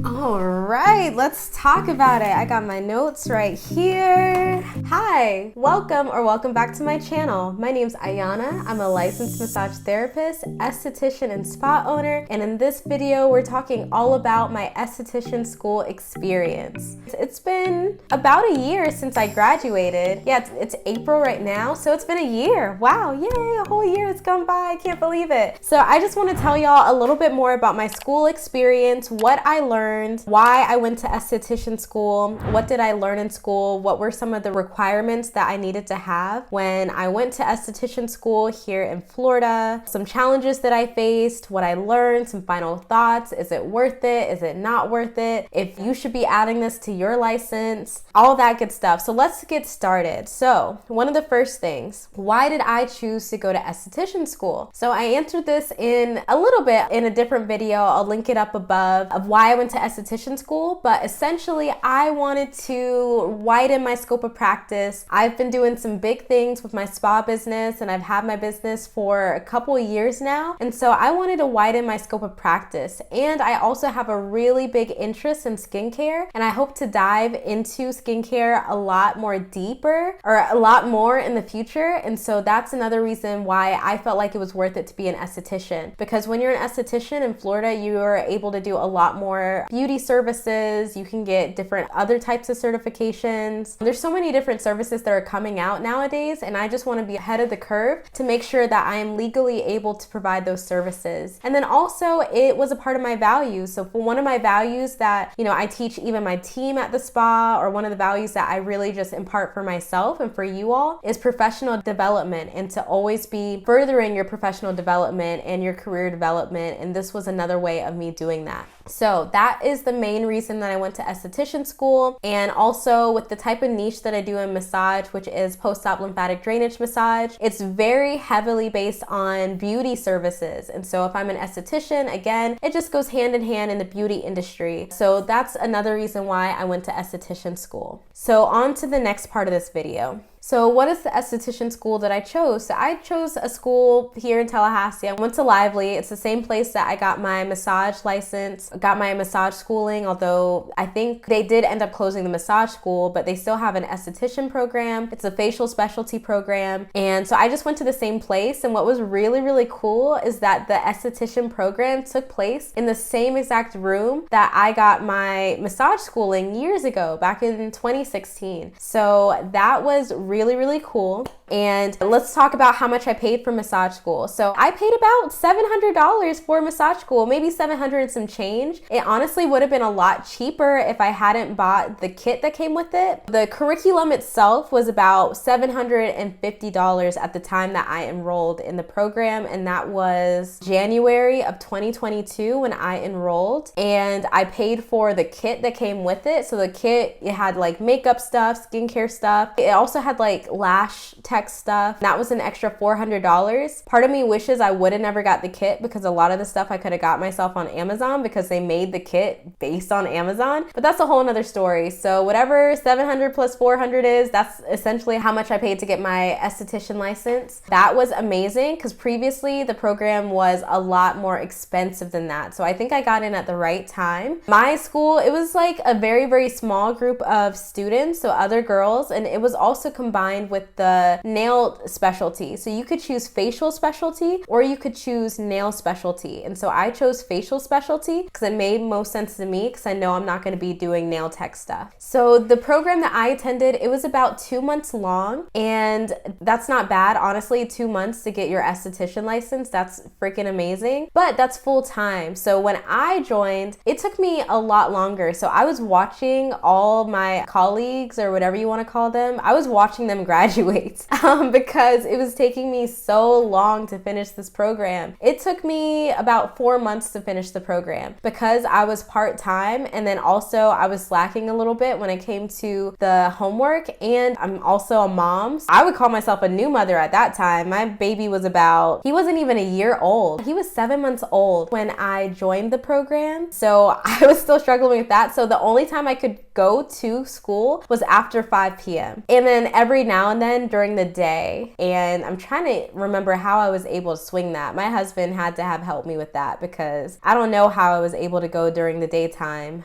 All right, let's talk about it. I got my notes right here. Hi, welcome back to my channel. My name's Ayana. I'm a licensed massage therapist, esthetician, and spa owner. And in this video, we're talking all about my esthetician school experience. It's been about a year since I graduated. Yeah, it's April right now, so it's been a year. Wow, yay, a whole year has gone by. I can't believe it. So I just want to tell y'all a little bit more about my school experience, what I learned, why I went to esthetician school, what did I learn in school, what were some of the requirements that I needed to have when I went to esthetician school here in Florida, some challenges that I faced, what I learned, some final thoughts. Is it worth it? Is it not worth it? If you should be adding this to your license, all that good stuff. So let's get started. So one of the first things, why did I choose to go to esthetician school? So I answered this in a little bit in a different video. I'll link it up above of why I went to esthetician school, but essentially I wanted to widen my scope of practice. I've been doing some big things with my spa business, and I've had my business for a couple of years now, and so I wanted to widen my scope of practice. And I also have a really big interest in skincare, and I hope to dive into skincare a lot more deeper, or a lot more in the future. And so that's another reason why I felt like it was worth it to be an esthetician, because when you're an esthetician in Florida, you are able to do a lot more beauty services. You can get different other types of certifications. There's so many different services that are coming out nowadays, and I just want to be ahead of the curve to make sure that I am legally able to provide those services. And then also it was a part of my values. So for one of my values that, I teach even my team at the spa, or one of the values that I really just impart for myself and for you all, is professional development, and to always be furthering your professional development and your career development. And this was another way of me doing that. So that is the main reason that I went to esthetician school. And also with the type of niche that I do in massage, which is post-op lymphatic drainage massage, it's very heavily based on beauty services. And so if I'm an esthetician, again, it just goes hand in hand in the beauty industry. So that's another reason why I went to esthetician school. So on to the next part of this video. So what is the esthetician school that I chose? So I chose a school here in Tallahassee. I went to Lively. It's the same place that I got my massage license, got my massage schooling, although I think they did end up closing the massage school, but they still have an esthetician program. It's a facial specialty program. And so I just went to the same place. And what was really, really cool is that the esthetician program took place in the same exact room that I got my massage schooling years ago, back in 2016. So that was really cool. And let's talk about how much I paid for massage school. So I paid about $700 for massage school, maybe $700 and some change. It honestly would have been a lot cheaper if I hadn't bought the kit that came with it. The curriculum itself was about $750 at the time that I enrolled in the program, and that was January of 2022 when I enrolled. And I paid for the kit that came with it. So the kit, it had like makeup stuff, skincare stuff. It also had like lash tech stuff. That was an extra $400. Part of me wishes I would have never got the kit, because a lot of the stuff I could have got myself on Amazon, because they made the kit based on Amazon. But that's a whole nother story. So whatever 700 plus 400 is, that's essentially how much I paid to get my esthetician license. That was amazing, because previously the program was a lot more expensive than that. So I think I got in at the right time. My school, it was like a very small group of students, so other girls, and it was also combined with the nail specialty. So you could choose facial specialty, or you could choose nail specialty. And so I chose facial specialty because it made most sense to me, because I know I'm not going to be doing nail tech stuff. So the program that I attended, it was about 2 months long, and that's not bad, honestly. 2 months to get your esthetician license, that's freaking amazing. But that's full time. So when I joined, it took me a lot longer. So I was watching all my colleagues, or whatever you want to call them, I was watching them graduate because it was taking me so long to finish this program. It took me about 4 months to finish the program, because I was part-time, and then also I was slacking a little bit when it came to the homework, and I'm also a mom. I would call myself a new mother at that time. My baby was he wasn't even a year old. He was 7 months old when I joined the program. So I was still struggling with that. So the only time I could go to school was after 5 p.m. and then every now and then during the day. And I'm trying to remember how I was able to swing that. My husband had to have helped me with that because I don't know how I was able to go during the daytime.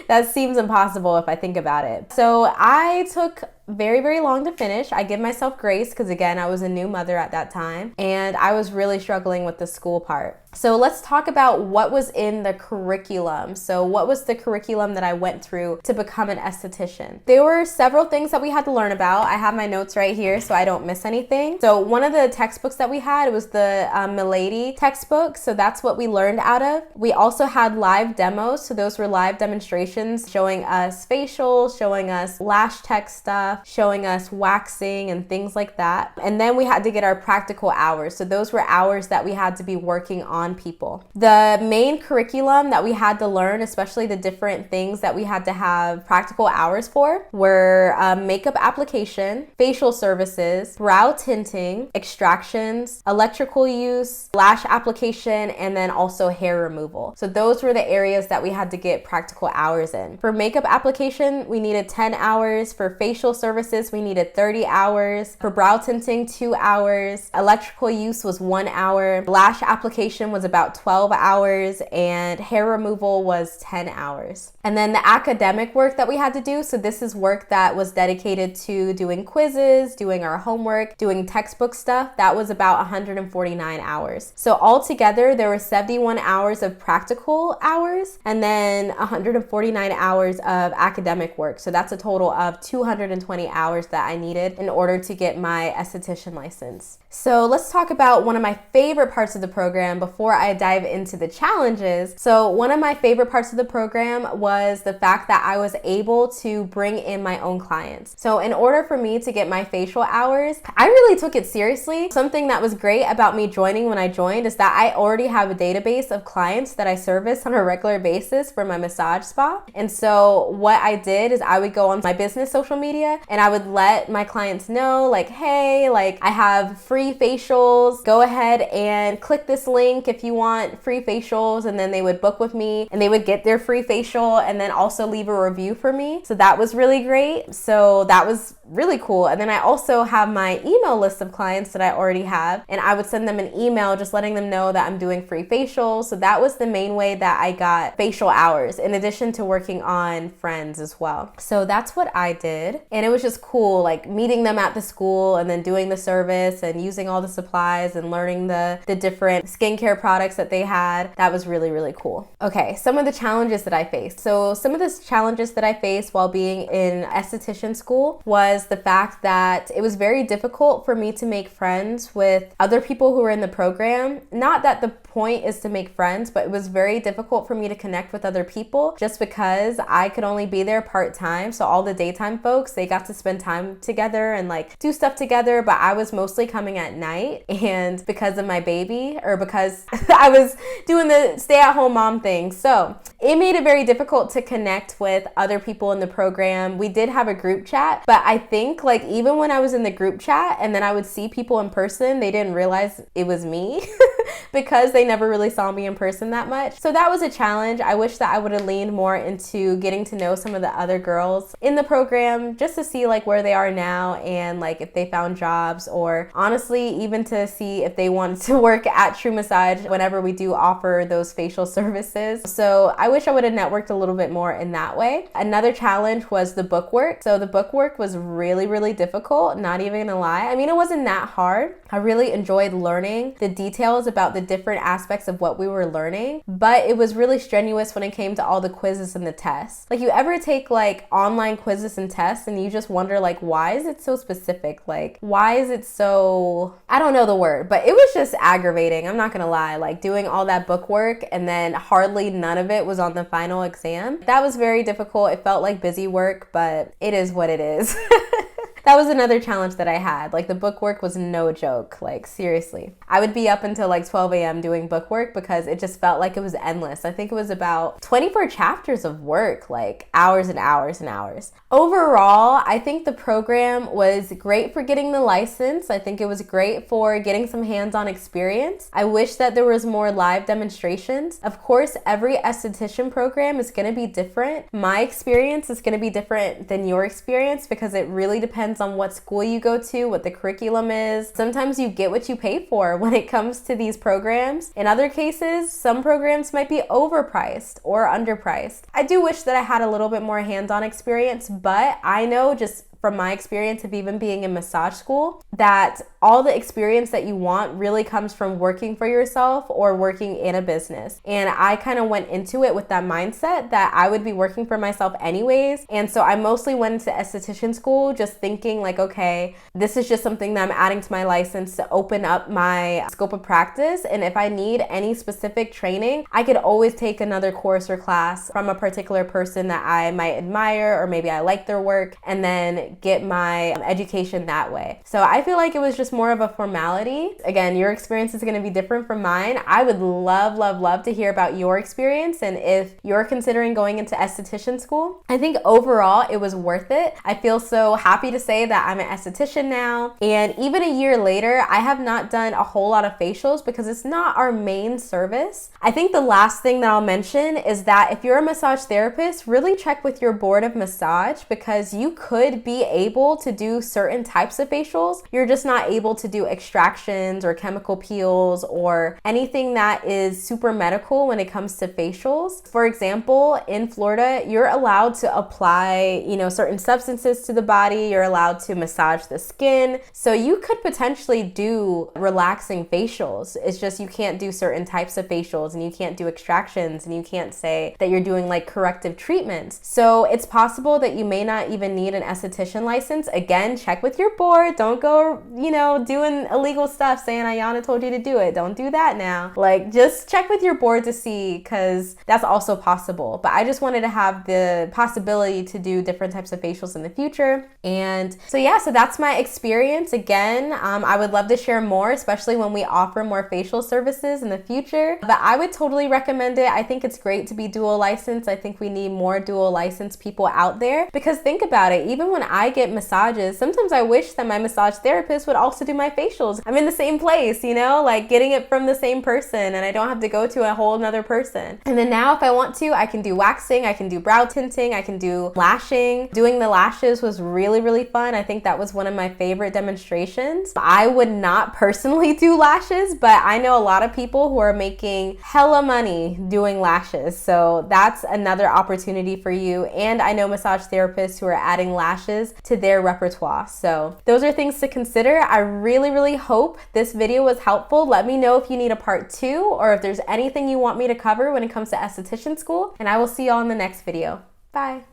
That seems impossible if I think about it. So I took very, very long to finish. I give myself grace because again, I was a new mother at that time and I was really struggling with the school part. So let's talk about what was in the curriculum. So what was the curriculum that I went through to become an esthetician? There were several things that we had to learn about. I have my notes right here so I don't miss anything. So one of the textbooks that we had, it was the Milady textbook. So that's what we learned out of. We also had live demos. So those were live demonstrations showing us facials, showing us lash tech stuff, showing us waxing and things like that. And then we had to get our practical hours. So those were hours that we had to be working on people. The main curriculum that we had to learn, especially the different things that we had to have practical hours for, were makeup application, facial services, brow tinting, extractions, electrical use, lash application, and then also hair removal. So those were the areas that we had to get practical hours in. For makeup application, we needed 10 hours. For facial services, we needed 30 hours. For brow tinting, 2 hours. Electrical use was 1 hour. Lash application was about 12 hours and hair removal was 10 hours. And then the academic work that we had to do, so this is work that was dedicated to doing quizzes, doing our homework, doing textbook stuff, that was about 149 hours. So altogether, there were 71 hours of practical hours and then 149 hours of academic work. So that's a total of 220 hours that I needed in order to get my esthetician license. So let's talk about one of my favorite parts of the program before I dive into the challenges. So one of my favorite parts of the program was the fact that I was able to bring in my own clients. So in order for me to get my facial hours, I really took it seriously. Something that was great about me joining when I joined is that I already have a database of clients that I service on a regular basis for my massage spa. And so what I did is I would go on my business social media and I would let my clients know like, hey, like I have free facials. Go ahead and click this link if you want free facials, and then they would book with me and they would get their free facial and then also leave a review for me. So that was really great. So that was really cool. And then I also have my email list of clients that I already have, and I would send them an email just letting them know that I'm doing free facials. So that was the main way that I got facial hours, in addition to working on friends as well. So that's what I did. And it was just cool, like meeting them at the school and then doing the service and using all the supplies and learning the different skincare products that they had. That was really, really cool. Okay, some of the challenges that I faced. So some of the challenges that I faced while being in esthetician school was the fact that it was very difficult for me to make friends with other people who were in the program. Not that the point is to make friends, but it was very difficult for me to connect with other people just because I could only be there part-time. So all the daytime folks, they got to spend time together and like do stuff together, but I was mostly coming at night, and because of my baby, or because I was doing the stay-at-home mom thing. So it made it very difficult to connect with other people in the program. We did have a group chat, but I think like even when I was in the group chat and then I would see people in person, they didn't realize it was me because they never really saw me in person that much. So that was a challenge. I wish that I would have leaned more into getting to know some of the other girls in the program just to see like where they are now and like if they found jobs, or honestly even to see if they wanted to work at True Massage whenever we do offer those facial services. So I wish I would have networked a little bit more in that way. Another challenge was the bookwork. So the bookwork was really, really difficult, not even gonna lie. I mean, it wasn't that hard. I really enjoyed learning the details about the different aspects of what we were learning, but it was really strenuous when it came to all the quizzes and the tests. Like, you ever take like online quizzes and tests and you just wonder like, why is it so specific? Like, why is it so, I don't know the word, but it was just aggravating. I'm not gonna lie, like doing all that bookwork and then hardly none of it was on the final exam. That was very difficult. It felt like busy work, but it is what it is. That was another challenge that I had. Like the book work was no joke, like seriously. I would be up until like 12 a.m. doing book work because it just felt like it was endless. I think it was about 24 chapters of work, like hours and hours and hours. Overall, I think the program was great for getting the license. I think it was great for getting some hands-on experience. I wish that there was more live demonstrations. Of course, every esthetician program is going to be different. My experience is going to be different than your experience because it really depends on what school you go to, what the curriculum is. Sometimes you get what you pay for when it comes to these programs. In other cases, some programs might be overpriced or underpriced. I do wish that I had a little bit more hands-on experience, but I know just from my experience of even being in massage school, that all the experience that you want really comes from working for yourself or working in a business. And I kind of went into it with that mindset that I would be working for myself anyways. And so I mostly went into esthetician school just thinking like, okay, this is just something that I'm adding to my license to open up my scope of practice. And if I need any specific training, I could always take another course or class from a particular person that I might admire, or maybe I like their work, and then get my education that way. So I feel like it was just more of a formality. Again, your experience is going to be different from mine. I would love to hear about your experience, and if you're considering going into esthetician school. I think overall it was worth it. I feel so happy to say that I'm an esthetician now, and even a year later, I have not done a whole lot of facials because it's not our main service. I think the last thing that I'll mention is that if you're a massage therapist, really check with your board of massage, because you could be able to do certain types of facials. You're just not able to do extractions or chemical peels or anything that is super medical when it comes to facials. For example, in Florida, you're allowed to apply, certain substances to the body. You're allowed to massage the skin. So you could potentially do relaxing facials. It's just you can't do certain types of facials, and you can't do extractions, and you can't say that you're doing like corrective treatments. So it's possible that you may not even need an esthetician license. Again, check with your board. Don't go, doing illegal stuff saying Ayana told you to do it. Don't do that now. Like, just check with your board to see, because that's also possible. But I just wanted to have the possibility to do different types of facials in the future. And so yeah, so that's my experience. Again, I would love to share more, especially when we offer more facial services in the future. But I would totally recommend it. I think it's great to be dual licensed. I think we need more dual licensed people out there, because think about it, even when I get massages, sometimes I wish that my massage therapist would also do my facials. I'm in the same place, like getting it from the same person, and I don't have to go to a whole nother person. And then now if I want to, I can do waxing, I can do brow tinting, I can do lashing. Doing the lashes was really fun. I think that was one of my favorite demonstrations. I would not personally do lashes, but I know a lot of people who are making hella money doing lashes. So that's another opportunity for you. And I know massage therapists who are adding lashes to their repertoire. So those are things to consider. I really hope this video was helpful. Let me know if you need a part 2, or if there's anything you want me to cover when it comes to esthetician school, and I will see y'all in the next video. Bye.